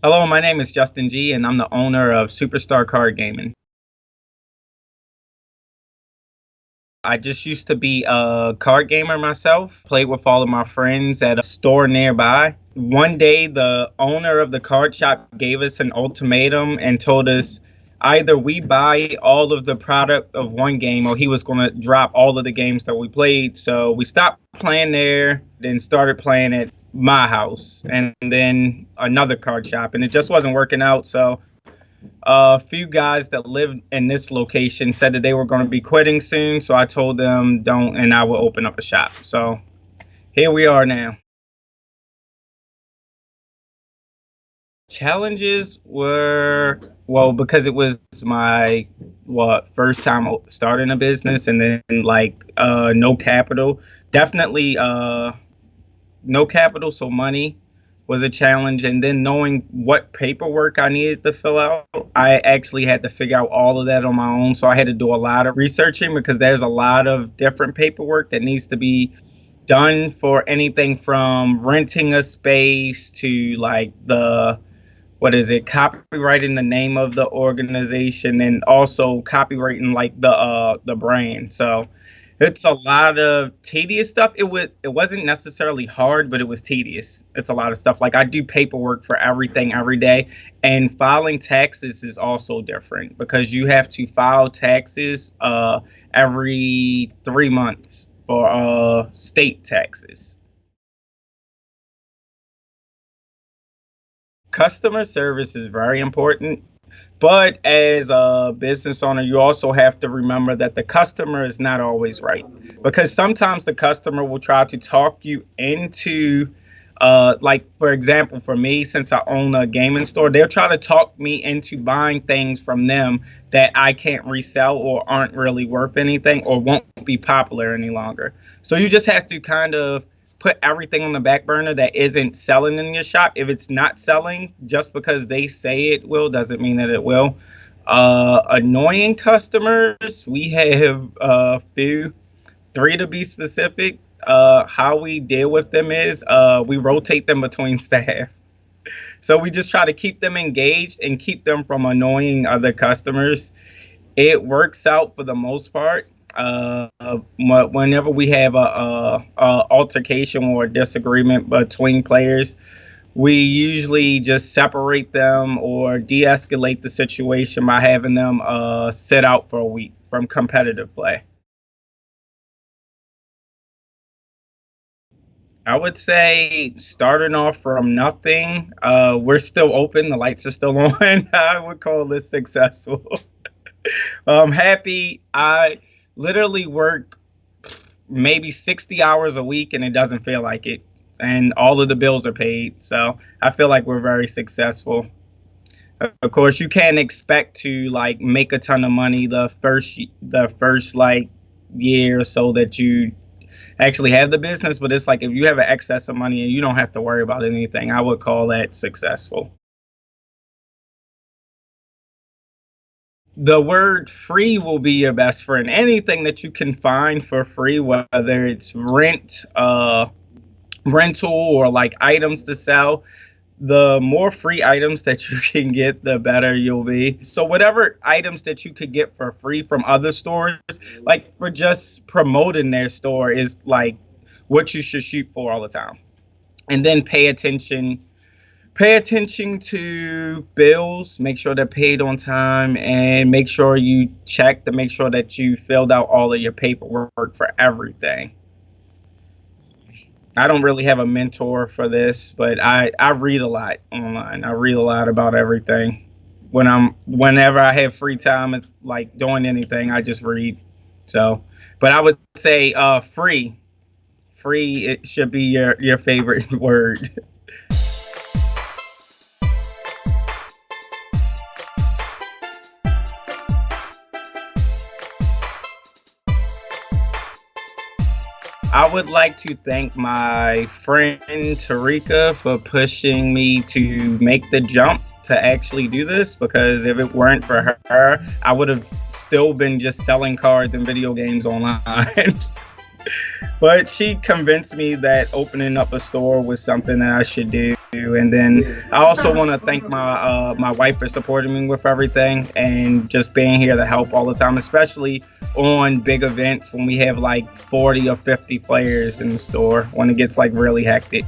Hello, my name is Justin G, and I'm the owner of Superstar Card Gaming. I just used to be a card gamer myself, played with all of my friends at a store nearby. One day, the owner of the card shop gave us an ultimatum and told us either we buy all of the product of one game or he was going to drop all of the games that we played. So we stopped playing there, then started playing at my house and then another card shop, and it just wasn't working out. So a few guys that lived in this location said that they were going to be quitting soon, so I told them don't, and I will open up a shop. So here we are now. Challenges were, well, because it was my first time starting a business, and then no capital. Definitely no capital, so money was a challenge, and then knowing what paperwork I needed to fill out. I actually had to figure out all of that on my own, so I had to do a lot of researching because there's a lot of different paperwork that needs to be done for anything from renting a space to copyrighting the name of the organization, and also copyrighting the brand. So it's a lot of tedious stuff. It wasn't necessarily hard, but it was tedious. It's a lot of stuff. Like, I do paperwork for everything every day, and filing taxes is also different because you have to file taxes every 3 months for state taxes. Customer service is very important. But as a business owner, you also have to remember that the customer is not always right, because sometimes the customer will try to talk you into, for example, for me, since I own a gaming store, they'll try to talk me into buying things from them that I can't resell or aren't really worth anything or won't be popular any longer. So you just have to kind of put everything on the back burner that isn't selling in your shop. If it's not selling, just because they say it will doesn't mean that it will. Annoying customers, we have a few, 3 to be specific. How we deal with them is we rotate them between staff. So we just try to keep them engaged and keep them from annoying other customers. It works out for the most part. Whenever we have a altercation or a disagreement between players, we usually just separate them or de-escalate the situation by having them sit out for a week from competitive play. I would say starting off from nothing, we're still open, the lights are still on. I would call this successful. I'm happy. I literally work maybe 60 hours a week and it doesn't feel like it, and all of the bills are paid, so I feel like we're very successful. Of course, you can't expect to make a ton of money the first year or so that you actually have the business, but it's like if you have an excess of money and you don't have to worry about anything, I would call that successful. The word free will be your best friend. Anything that you can find for free, whether it's rental or items to sell, the more free items that you can get, the better you'll be. So whatever items that you could get for free from other stores, for just promoting their store, is what you should shoot for all the time. And then pay attention to bills, make sure they're paid on time, and make sure you check to make sure that you filled out all of your paperwork for everything. I don't really have a mentor for this, but I read a lot online. I read a lot about everything. Whenever I have free time, it's like doing anything, I just read. So, but I would say free, it should be your favorite word. I would like to thank my friend Tarika for pushing me to make the jump to actually do this, because if it weren't for her, I would have still been just selling cards and video games online. But she convinced me that opening up a store was something that I should do. And then I also want to thank my wife for supporting me with everything and just being here to help all the time, especially on big events when we have like 40 or 50 players in the store when it gets like really hectic.